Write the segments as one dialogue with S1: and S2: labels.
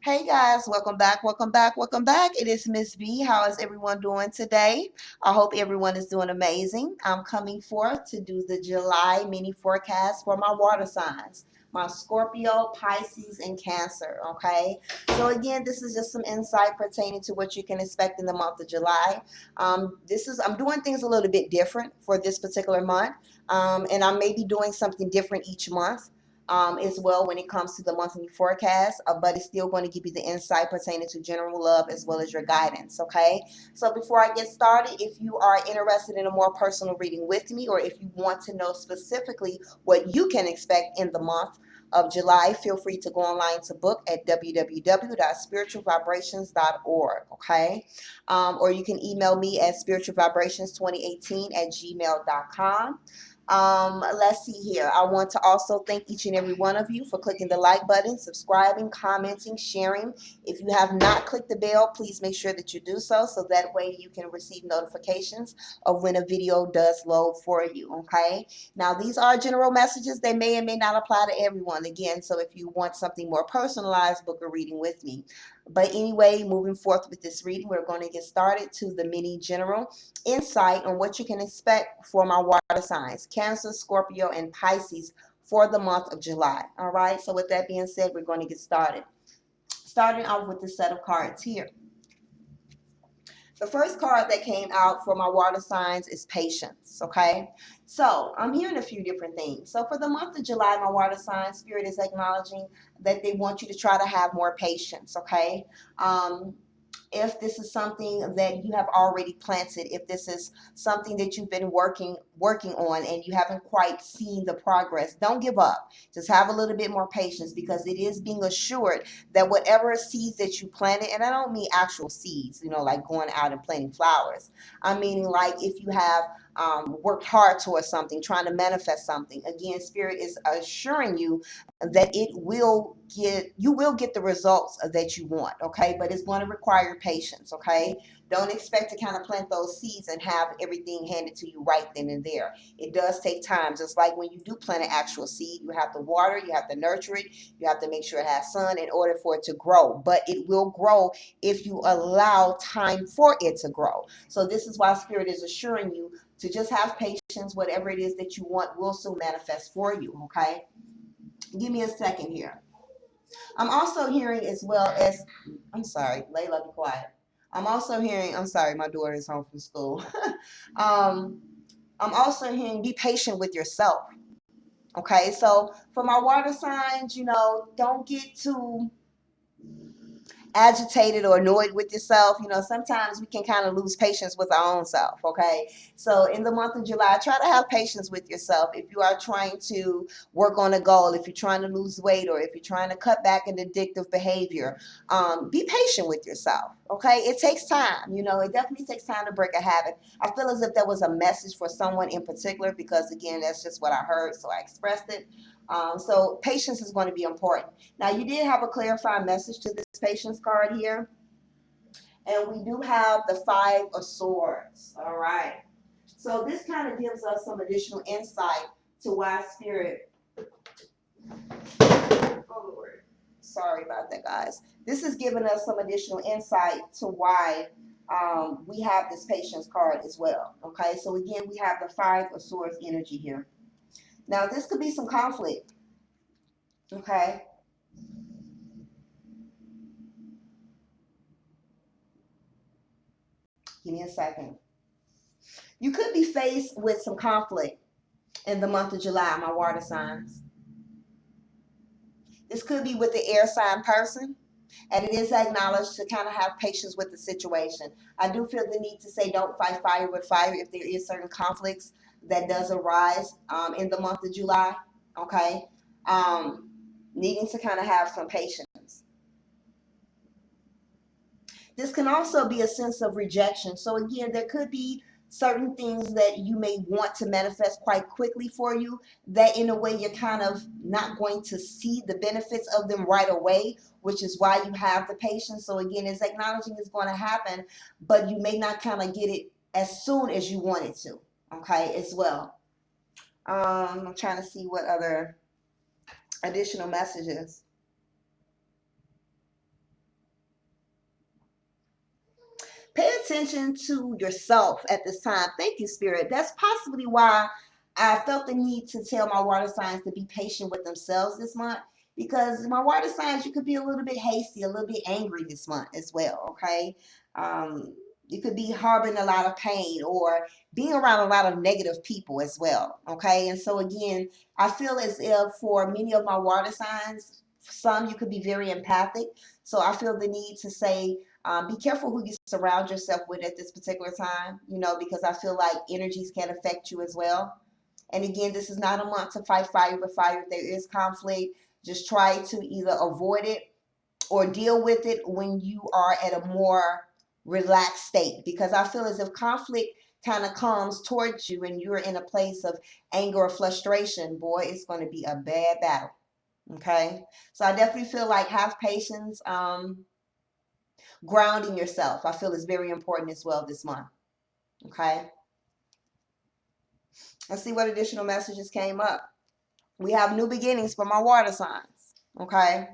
S1: Hey guys, welcome back, welcome back, welcome back. It is Miss B. How is everyone doing today? I hope everyone is doing amazing. I'm coming forth to do the July mini forecast for my water signs, my Scorpio, Pisces, and Cancer. Okay, so again, this is just some insight pertaining to what you can expect in the month of July. I'm doing things a little bit different for this particular month, and I may be doing something different each month as well when it comes to the monthly forecast, but it's still going to give you the insight pertaining to general love as well as your guidance. Okay, so before I get started, if you are interested in a more personal reading with me, or if you want to know specifically what you can expect in the month of July, feel free to go online to book at www.spiritualvibrations.org. Okay, or you can email me at spiritualvibrations2018@gmail.com. Let's see here. I want to also thank each and every one of you for clicking the like button, subscribing, commenting, sharing. If you have not clicked the bell, please make sure that you do so that way you can receive notifications of when a video does load for you. Okay. Now, these are general messages. They may and may not apply to everyone. Again, so if you want something more personalized, book a reading with me. But anyway, moving forth with this reading, we're going to get started to the mini general insight on what you can expect for my water signs, Cancer, Scorpio, and Pisces for the month of July. All right, so with that being said, we're going to get started. Starting off with the set of cards here. The first card that came out for my water signs is patience, okay? So I'm hearing a few different things. So for the month of July, my water sign spirit is acknowledging that they want you to try to have more patience, okay? If this is something that you have already planted, if this is something that you've been working on and you haven't quite seen the progress, don't give up. Just have a little bit more patience, because it is being assured that whatever seeds that you planted, and I don't mean actual seeds, like going out and planting flowers. I'm meaning like if you have worked hard towards something, trying to manifest something. Again, Spirit is assuring you that you will get the results that you want, okay? But it's going to require patience, okay? Don't expect to kind of plant those seeds and have everything handed to you right then and there. It does take time. Just like when you do plant an actual seed, you have to water, you have to nurture it, you have to make sure it has sun in order for it to grow. But it will grow if you allow time for it to grow. So this is why Spirit is assuring you to just have patience. Whatever it is that you want will still manifest for you, okay? Give me a second here. I'm also hearing, as well as, I'm sorry, Layla, be quiet. I'm sorry, my daughter is home from school. um, I'm also hearing, be patient with yourself. Okay, so for my water signs, don't get too agitated or annoyed with yourself. Sometimes we can kind of lose patience with our own self. Okay, so in the month of July, try to have patience with yourself. If you are trying to work on a goal, if you're trying to lose weight, or if you're trying to cut back an addictive behavior, be patient with yourself. Okay, it takes time. It definitely takes time to break a habit. I feel as if there was a message for someone in particular, because again, that's just what I heard, so I expressed it. So patience is going to be important. Now, you did have a clarifying message to this patience card here. And we do have the Five of Swords. All right. So this kind of gives us some additional insight to why Spirit. Oh, Lord. Sorry about that, guys. This is giving us some additional insight to why we have this patience card as well. Okay. So again, we have the Five of Swords energy here. Now, this could be some conflict. Okay. Give me a second. You could be faced with some conflict in the month of July, my water signs. This could be with the air sign person, and it is acknowledged to kind of have patience with the situation. I do feel the need to say don't fight fire with fire if there is certain conflicts that does arise in the month of July, okay? Needing to kind of have some patience. This can also be a sense of rejection. So again, there could be certain things that you may want to manifest quite quickly for you, that in a way you're kind of not going to see the benefits of them right away, which is why you have the patience. So again, it's acknowledging it's going to happen, but you may not kind of get it as soon as you want it to, okay, as well. I'm trying to see what other additional messages. Pay attention to yourself at this time. Thank you, Spirit. That's possibly why I felt the need to tell my water signs to be patient with themselves this month. Because my water signs, you could be a little bit hasty, a little bit angry this month as well, okay? You could be harboring a lot of pain or being around a lot of negative people as well, okay? And so, again, I feel as if for many of my water signs, some you could be very empathic. So I feel the need to say, be careful who you surround yourself with at this particular time, because I feel like energies can affect you as well. And again, this is not a month to fight fire with fire. If there is conflict, just try to either avoid it or deal with it when you are at a more relaxed state. Because I feel as if conflict kind of comes towards you and you're in a place of anger or frustration, boy, it's going to be a bad battle. Okay? So I definitely feel like have patience. Grounding yourself, I feel, is very important as well this month. Okay? Let's see what additional messages came up. We have new beginnings for my water signs. Okay?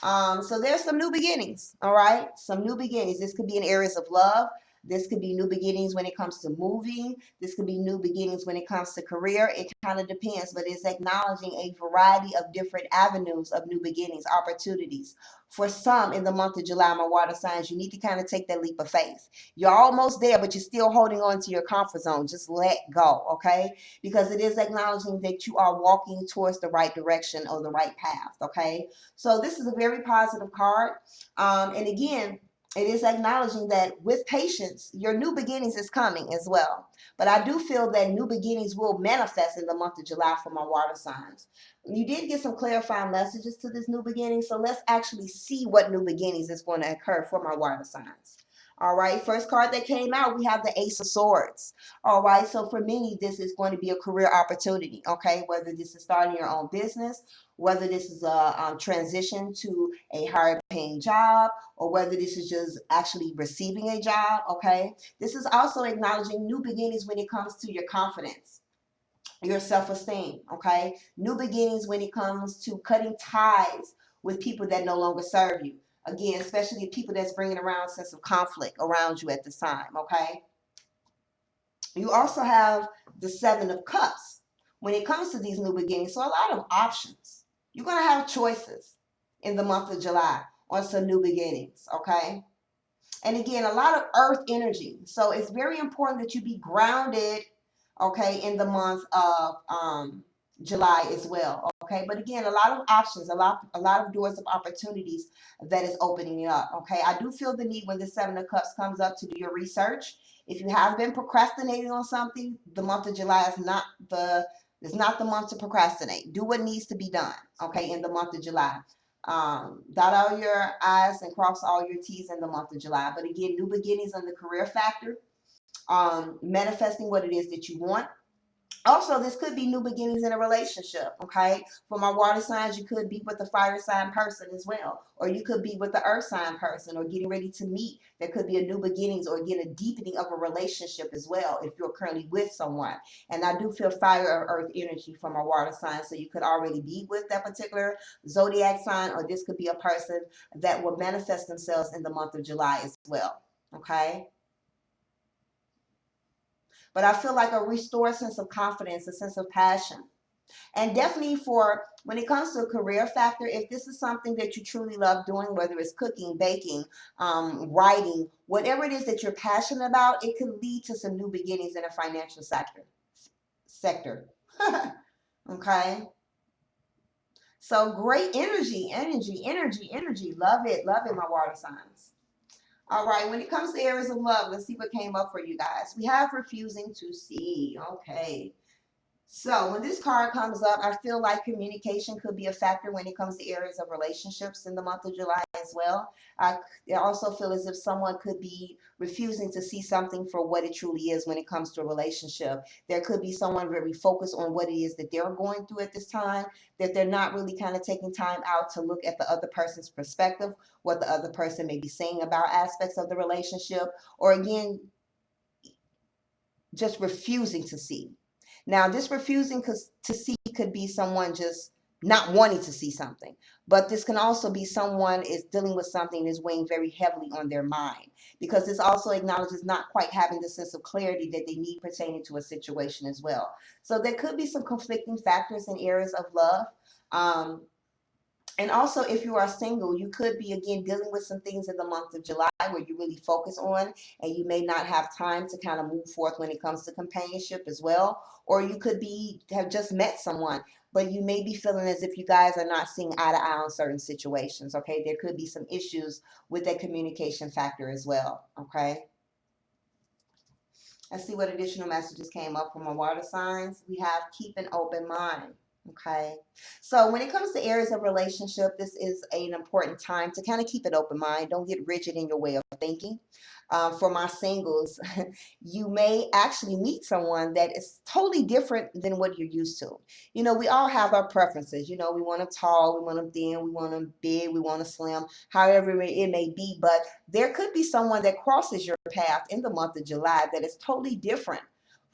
S1: So there's some new beginnings, all right? Some new beginnings. This could be in areas of love. This could be new beginnings when it comes to moving. This could be new beginnings when it comes to career. It kind of depends, but it's acknowledging a variety of different avenues of new beginnings, opportunities. For some in the month of July, my water signs, you need to kind of take that leap of faith. You're almost there, but you're still holding on to your comfort zone. Just let go, okay? Because it is acknowledging that you are walking towards the right direction or the right path, okay? So this is a very positive card. And again, it is acknowledging that with patience, your new beginnings is coming as well. But I do feel that new beginnings will manifest in the month of July for my water signs. You did get some clarifying messages to this new beginning. So let's actually see what new beginnings is going to occur for my water signs. All right, first card that came out, we have the Ace of Swords. All right, so for many, this is going to be a career opportunity, okay? Whether this is starting your own business, whether this is a transition to a higher paying job, or whether this is just actually receiving a job, okay? This is also acknowledging new beginnings when it comes to your confidence, your self-esteem, okay? New beginnings when it comes to cutting ties with people that no longer serve you. Again, especially people that's bringing around a sense of conflict around you at this time, okay? You also have the Seven of Cups when it comes to these new beginnings. So a lot of options. You're going to have choices in the month of July on some new beginnings, okay? And again, a lot of earth energy. So it's very important that you be grounded, okay, in the month of July as well, okay? But again, a lot of options, a lot of doors of opportunities that is opening up, okay? I do feel the need when the Seven of Cups comes up to do your research. If you have been procrastinating on something, the month of July is not the month to procrastinate. Do what needs to be done, okay, in the month of July. Dot all your I's and cross all your T's in the month of July. But again, new beginnings on the career factor, manifesting what it is that you want. Also, this could be new beginnings in a relationship, okay? For my water signs, you could be with a fire sign person as well, or you could be with the earth sign person or getting ready to meet. There could be a new beginnings or again, a deepening of a relationship as well if you're currently with someone. And I do feel fire or earth energy for my water sign, so you could already be with that particular zodiac sign, or this could be a person that will manifest themselves in the month of July as well, okay? But I feel like a restored sense of confidence, a sense of passion. And definitely for when it comes to a career factor, if this is something that you truly love doing, whether it's cooking, baking, writing, whatever it is that you're passionate about, it could lead to some new beginnings in a financial sector. Okay. So great energy, energy, energy, energy. Love it, my water signs. All right, when it comes to areas of love, let's see what came up for you guys. We have refusing to see. Okay. So when this card comes up, I feel like communication could be a factor when it comes to areas of relationships in the month of July as well. I also feel as if someone could be refusing to see something for what it truly is when it comes to a relationship. There could be someone very focused on what it is that they're going through at this time, that they're not really kind of taking time out to look at the other person's perspective, what the other person may be saying about aspects of the relationship, or again, just refusing to see. Now, this refusing to see could be someone just not wanting to see something. But this can also be someone is dealing with something that's weighing very heavily on their mind, because this also acknowledges not quite having the sense of clarity that they need pertaining to a situation as well. So there could be some conflicting factors in areas of love. Um, and also, if you are single, you could be again dealing with some things in the month of July where you really focus on, and you may not have time to kind of move forth when it comes to companionship as well. Or you could be have just met someone, but you may be feeling as if you guys are not seeing eye to eye on certain situations. Okay, there could be some issues with that communication factor as well. Okay. Let's see what additional messages came up from our water signs. We have keep an open mind. Okay. So when it comes to areas of relationship, this is an important time to kind of keep an open mind. Don't get rigid in your way of thinking. For my singles, you may actually meet someone that is totally different than what you're used to. You know, we all have our preferences. You know, we want them tall, we want them thin, we want them big, we want them slim, however it may be. But there could be someone that crosses your path in the month of July that is totally different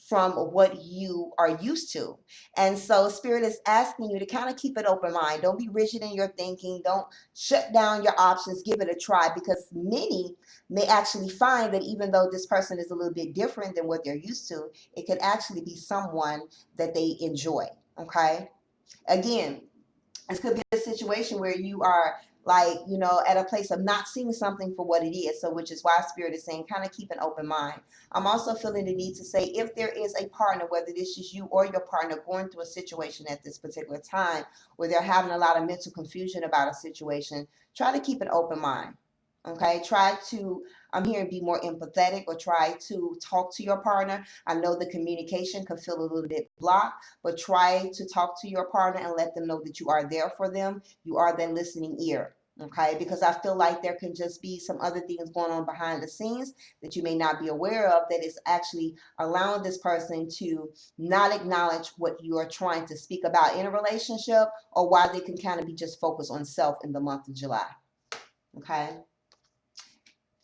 S1: from what you are used to. And so Spirit is asking you to kind of keep an open mind. Don't be rigid in your thinking. Don't shut down your options. Give it a try, because many may actually find that even though this person is a little bit different than what they're used to, it could actually be someone that they enjoy. Okay. Again, this could be a situation where you are like, you know, at a place of not seeing something for what it is. So, which is why Spirit is saying kind of keep an open mind. I'm also feeling the need to say, if there is a partner, whether this is you or your partner, going through a situation at this particular time where they're having a lot of mental confusion about a situation, try to keep an open mind. Okay, try to, I'm hearing, be more empathetic, or try to talk to your partner. I know the communication can feel a little bit blocked, but try to talk to your partner and let them know that you are there for them. You are their listening ear. Okay, because I feel like there can just be some other things going on behind the scenes that you may not be aware of, that is actually allowing this person to not acknowledge what you are trying to speak about in a relationship, or why they can kind of be just focused on self in the month of July. Okay.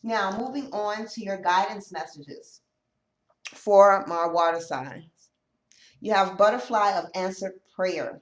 S1: Now, moving on to your guidance messages for my water signs. You have butterfly of answered prayer.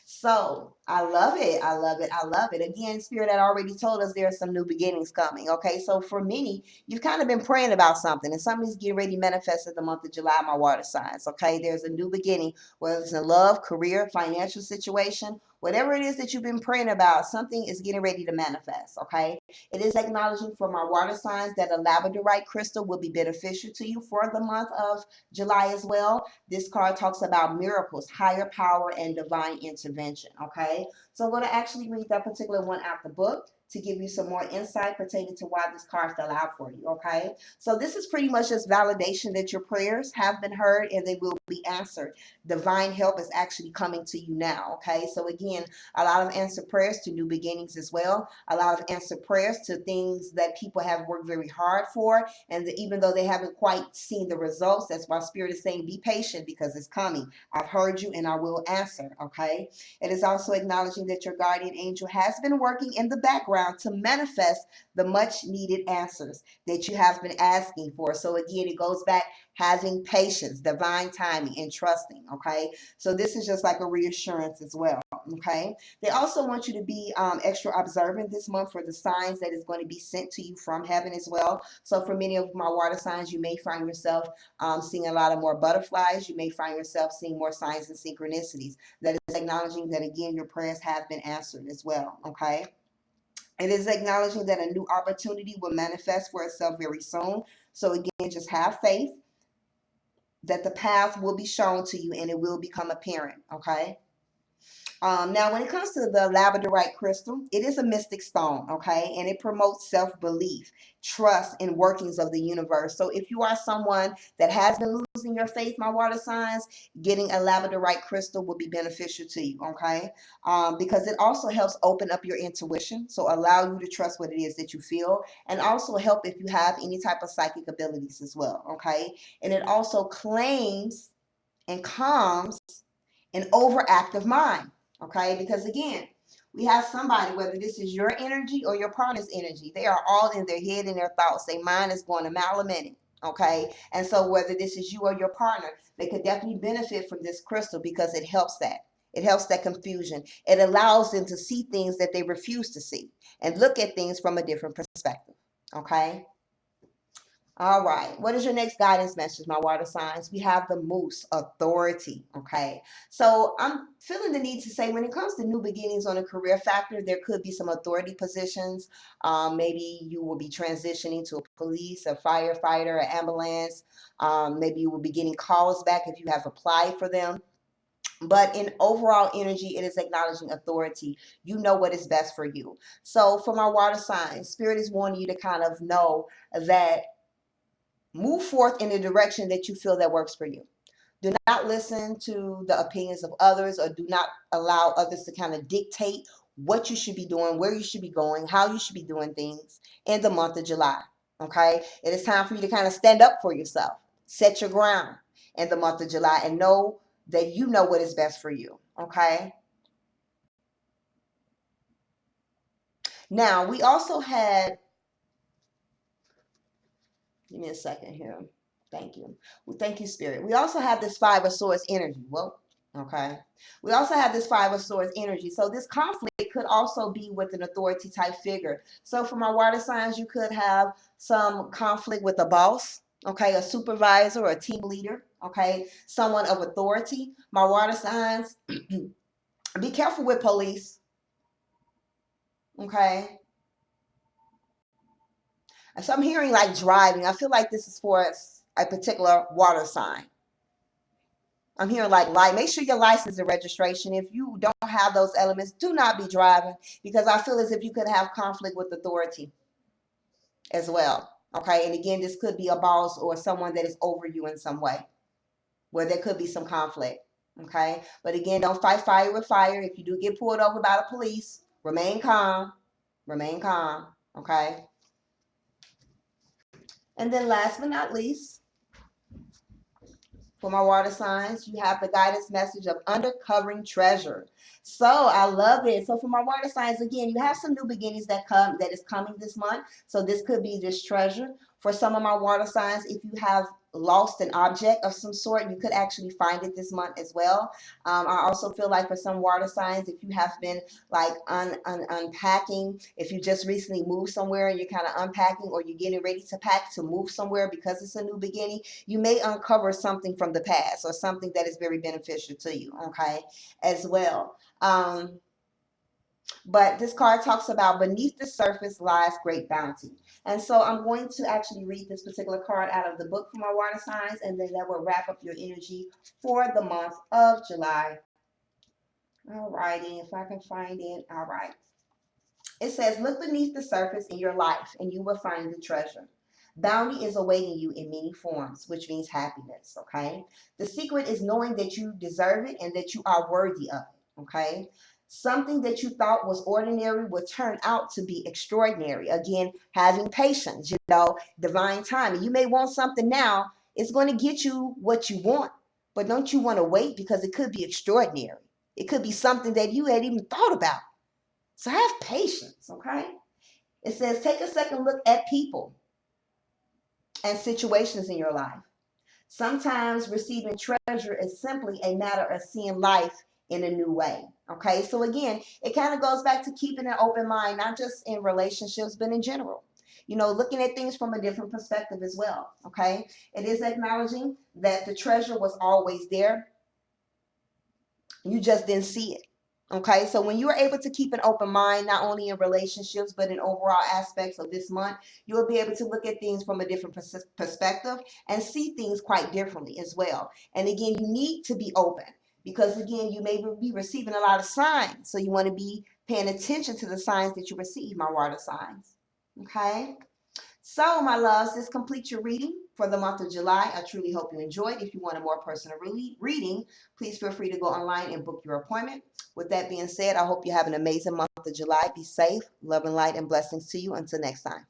S1: So I love it. I love it. I love it. Again, Spirit had already told us there are some new beginnings coming. Okay. So for many, you've kind of been praying about something, and something's getting ready to manifest in the month of July, my water signs. Okay. There's a new beginning, whether it's in love, career, financial situation, whatever it is that you've been praying about, something is getting ready to manifest. Okay. It is acknowledging for my water signs that a labradorite crystal will be beneficial to you for the month of July as well. This card talks about miracles, higher power, and divine intervention. Okay, so I'm going to actually read that particular one out the book to give you some more insight pertaining to why this card fell out for you. Okay, so this is pretty much just validation that your prayers have been heard and they will be answered. Divine help is actually coming to you now. Okay, so again, a lot of answered prayers to new beginnings as well. A lot of answered prayers to things that people have worked very hard for, and even though they haven't quite seen the results, that's why Spirit is saying be patient, because it's coming. I've heard you and I will answer. Okay, it is also acknowledging that your guardian angel has been working in the background to manifest the much needed answers that you have been asking for. So again, it goes back having patience, divine timing, and trusting. Okay, so this is just like a reassurance as well. Okay, they also want you to be extra observant this month for the signs that is going to be sent to you from heaven as well. So for many of my water signs, you may find yourself seeing a lot of more butterflies. You may find yourself seeing more signs and synchronicities. That is acknowledging that, again, your prayers have been answered as well. Okay. It is acknowledging that a new opportunity will manifest for itself very soon. So again, just have faith that the path will be shown to you and it will become apparent. Okay. Now, when it comes to the labradorite crystal, it is a mystic stone, okay? And it promotes self-belief, trust, and workings of the universe. So if you are someone that has been losing your faith, my water signs, getting a labradorite crystal will be beneficial to you, okay? Because it also helps open up your intuition, so allow you to trust what it is that you feel, and also help if you have any type of psychic abilities as well, okay? And it also claims and calms an overactive mind. Okay, because again, we have somebody, whether this is your energy or your partner's energy, they are all in their head and their thoughts. Their mind is going a mile a minute. Okay, and so whether this is you or your partner, they could definitely benefit from this crystal because it helps that. It helps that confusion. It allows them to see things that they refuse to see and look at things from a different perspective. Okay? All right. What is your next guidance message, my water signs? We have the moose, authority. Okay. So I'm feeling the need to say when it comes to new beginnings on a career factor, there could be some authority positions. Maybe you will be transitioning to a police, a firefighter, an ambulance. Maybe you will be getting calls back if you have applied for them. But in overall energy, it is acknowledging authority. You know what is best for you. So for my water signs, Spirit is wanting you to kind of know that move forth in the direction that you feel that works for you. Do not listen to the opinions of others, or do not allow others to kind of dictate what you should be doing, where you should be going, how you should be doing things in the month of July. Okay? It is time for you to kind of stand up for yourself. Set your ground in the month of July and know that you know what is best for you. Okay? Now, we also had, give me a second here. Thank you. Well, thank you, Spirit. We also have this Five of Swords energy. Well, okay. We also have this Five of Swords energy. So this conflict could also be with an authority type figure. So for my water signs, you could have some conflict with a boss, okay, a supervisor or a team leader, okay, someone of authority. My water signs, be careful with police, okay. So I'm hearing like driving. I feel like this is for a particular water sign. I'm hearing like light. Make sure your license and registration. If you don't have those elements, do not be driving, because I feel as if you could have conflict with authority as well. Okay. And again, this could be a boss or someone that is over you in some way where there could be some conflict. Okay. But again, don't fight fire with fire. If you do get pulled over by the police, remain calm. Remain calm. Okay. And then last but not least, for my water signs, you have the guidance message of uncovering treasure. So I love it. So for my water signs, again, you have some new beginnings that is coming this month. So this could be this treasure. For some of my water signs, if you have lost an object of some sort, you could actually find it this month as well. I also feel like for some water signs, if you have been like unpacking, if you just recently moved somewhere and you're kind of unpacking, or you're getting ready to pack to move somewhere because it's a new beginning, you may uncover something from the past or something that is very beneficial to you, okay, as well. But this card talks about beneath the surface lies great bounty. And so I'm going to actually read this particular card out of the book for my water signs, and then that will wrap up your energy for the month of July. All righty, if I can find it. All right. It says, look beneath the surface in your life and you will find the treasure. Bounty is awaiting you in many forms, which means happiness, okay? The secret is knowing that you deserve it and that you are worthy of it, okay? Something that you thought was ordinary will turn out to be extraordinary. Again, having patience, divine timing. You may want something now. It's going to get you what you want, but don't you want to wait, because it could be extraordinary. It could be something that you hadn't even thought about. So have patience, okay? It says, take a second look at people and situations in your life. Sometimes receiving treasure is simply a matter of seeing life in a new way, okay? So again, it kind of goes back to keeping an open mind, not just in relationships, but in general. Looking at things from a different perspective as well, okay? It is acknowledging that the treasure was always there. You just didn't see it. Okay, so when you are able to keep an open mind, not only in relationships, but in overall aspects of this month, you will be able to look at things from a different perspective and see things quite differently as well. And again, you need to be open, because again, you may be receiving a lot of signs. So you want to be paying attention to the signs that you receive, my water signs. Okay. So, my loves, this completes your reading for the month of July. I truly hope you enjoyed. If you want a more personal reading, please feel free to go online and book your appointment. With that being said, I hope you have an amazing month of July. Be safe, love and light and blessings to you. Until next time.